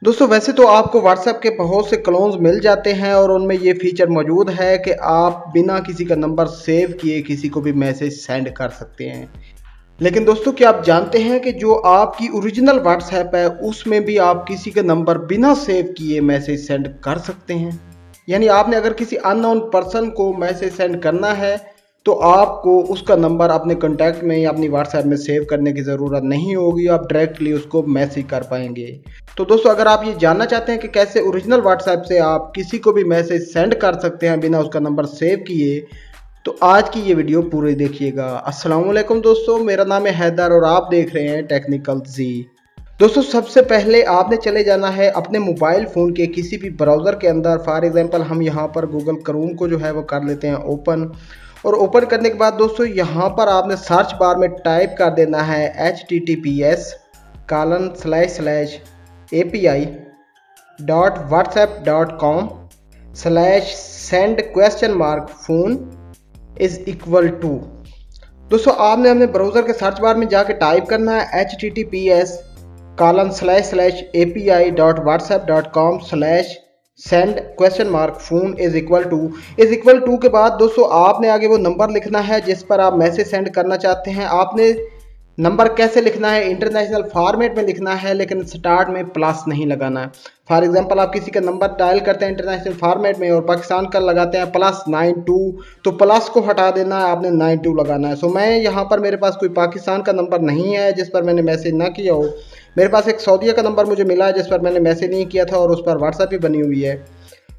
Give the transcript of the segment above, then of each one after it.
दोस्तों वैसे तो आपको WhatsApp के बहुत से क्लोन्स मिल जाते हैं और उनमें ये फीचर मौजूद है कि आप बिना किसी का नंबर सेव किए किसी को भी मैसेज सेंड कर सकते हैं। लेकिन दोस्तों क्या आप जानते हैं कि जो आपकी ओरिजिनल WhatsApp है उसमें भी आप किसी का नंबर बिना सेव किए मैसेज सेंड कर सकते हैं। यानी आपने अगर किसी अननोन पर्सन को मैसेज सेंड करना है तो आपको उसका नंबर अपने कॉन्टैक्ट में या अपनी WhatsApp में सेव करने की ज़रूरत नहीं होगी, आप डायरेक्टली उसको मैसेज कर पाएंगे। तो दोस्तों अगर आप ये जानना चाहते हैं कि कैसे ओरिजिनल WhatsApp से आप किसी को भी मैसेज सेंड कर सकते हैं बिना उसका नंबर सेव किए, तो आज की ये वीडियो पूरी देखिएगा। अस्सलाम वालेकुम दोस्तों, मेरा नाम है हैदर और आप देख रहे हैं टेक्निकल जी। दोस्तों सबसे पहले आपने चले जाना है अपने मोबाइल फ़ोन के किसी भी ब्राउज़र के अंदर। फॉर एग्जांपल हम यहाँ पर गूगल क्रोम को जो है वो कर लेते हैं ओपन, और ओपन करने के बाद दोस्तों यहाँ पर आपने सर्च बार में टाइप कर देना है https://api.whatsapp.com/send?phone इज़ इक्वल टू। दोस्तों आपने अपने ब्राउज़र के सर्च बार में जाके टाइप करना है https://api.whatsapp.com/send?phone इज़ इक्वल टू के बाद दोस्तों आपने आगे वो नंबर लिखना है जिस पर आप मैसेज सेंड करना चाहते हैं। आपने नंबर कैसे लिखना है, इंटरनेशनल फॉर्मेट में लिखना है, लेकिन स्टार्ट में प्लस नहीं लगाना है। फॉर एग्जांपल आप किसी का नंबर डायल करते हैं इंटरनेशनल फॉर्मेट में और पाकिस्तान का लगाते हैं +92, तो प्लस को हटा देना है, आपने 92 लगाना है। सो मैं यहाँ पर मेरे पास कोई पाकिस्तान का नंबर नहीं है जिस पर मैंने मैसेज ना किया हो। मेरे पास एक सऊदीया का नंबर मुझे मिला है जिस पर मैंने मैसेज नहीं किया था और उस पर WhatsApp भी बनी हुई है।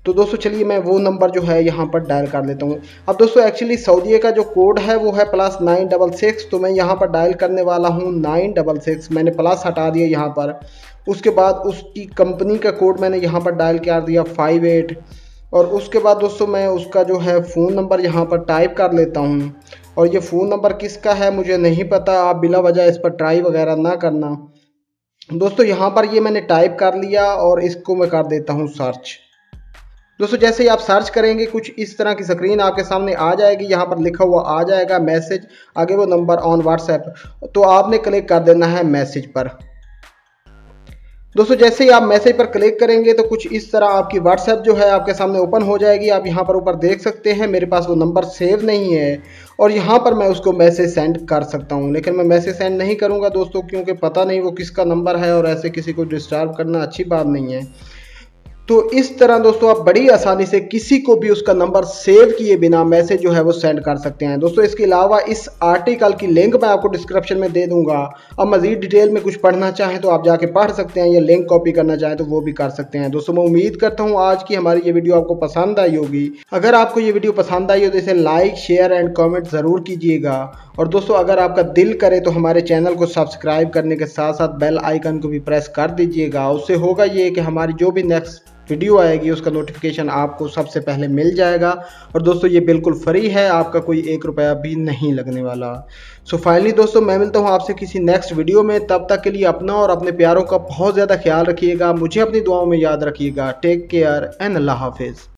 तो दोस्तों चलिए मैं वो नंबर जो है यहाँ पर डायल कर लेता हूँ। अब दोस्तों एक्चुअली सऊदीया का जो कोड है वो है +966, तो मैं यहाँ पर डायल करने वाला हूँ 966। मैंने प्लस हटा दिया यहाँ पर। उसके बाद उसकी कंपनी का कोड मैंने यहाँ पर डायल कर दिया 58, और उसके बाद दोस्तों मैं उसका जो है फ़ोन नंबर यहाँ पर टाइप कर लेता हूँ। और ये फ़ोन नंबर किसका है मुझे नहीं पता, आप बिला वजह इस पर ट्राई वगैरह ना करना। दोस्तों यहाँ पर ये मैंने टाइप कर लिया और इसको मैं कर देता हूँ सर्च। दोस्तों जैसे ही आप सर्च करेंगे कुछ इस तरह की स्क्रीन आपके सामने आ जाएगी। यहाँ पर लिखा हुआ आ जाएगा मैसेज, आगे वो नंबर ऑन WhatsApp, तो आपने क्लिक कर देना है मैसेज पर। दोस्तों जैसे ही आप मैसेज पर क्लिक करेंगे तो कुछ इस तरह आपकी WhatsApp जो है आपके सामने ओपन हो जाएगी। आप यहाँ पर ऊपर देख सकते हैं मेरे पास वो नंबर सेव नहीं है और यहाँ पर मैं उसको मैसेज सेंड कर सकता हूँ, लेकिन मैं मैसेज सेंड नहीं करूँगा दोस्तों, क्योंकि पता नहीं वो किसका नंबर है और ऐसे किसी को डिस्टर्ब करना अच्छी बात नहीं है। तो इस तरह दोस्तों आप बड़ी आसानी से किसी को भी उसका नंबर सेव किए बिना मैसेज जो है वो सेंड कर सकते हैं। दोस्तों इसके अलावा इस आर्टिकल की लिंक मैं आपको डिस्क्रिप्शन में दे दूंगा। अब मज़ीद डिटेल में कुछ पढ़ना चाहें तो आप जाके पढ़ सकते हैं, या लिंक कॉपी करना चाहें तो वो भी कर सकते हैं। दोस्तों मैं उम्मीद करता हूँ आज की हमारी ये वीडियो आपको पसंद आई होगी। अगर आपको ये वीडियो पसंद आई हो तो इसे लाइक, शेयर एंड कॉमेंट ज़रूर कीजिएगा। और दोस्तों अगर आपका दिल करे तो हमारे चैनल को सब्सक्राइब करने के साथ साथ बेल आइकन को भी प्रेस कर दीजिएगा। उससे होगा ये कि हमारी जो भी नेक्स्ट वीडियो आएगी उसका नोटिफिकेशन आपको सबसे पहले मिल जाएगा। और दोस्तों ये बिल्कुल फ्री है, आपका कोई 1 रुपया भी नहीं लगने वाला। सो फाइनली दोस्तों मैं मिलता हूँ आपसे किसी नेक्स्ट वीडियो में। तब तक के लिए अपना और अपने प्यारों का बहुत ज़्यादा ख्याल रखिएगा, मुझे अपनी दुआओं में याद रखिएगा। टेक केयर एंड अल्लाह हाफिज़।